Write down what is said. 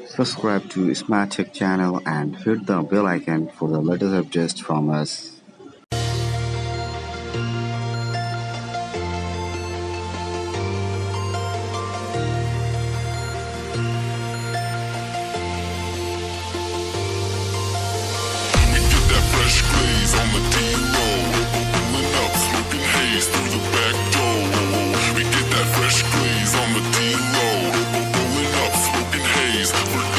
Subscribe to Smart Tech channel and hit the bell icon for the latest updates from us. We get that fresh glaze on the D-roll. Pulling up, smoking haze through the back door. We get that fresh glaze on the D-roll. Pulling up, smoking haze.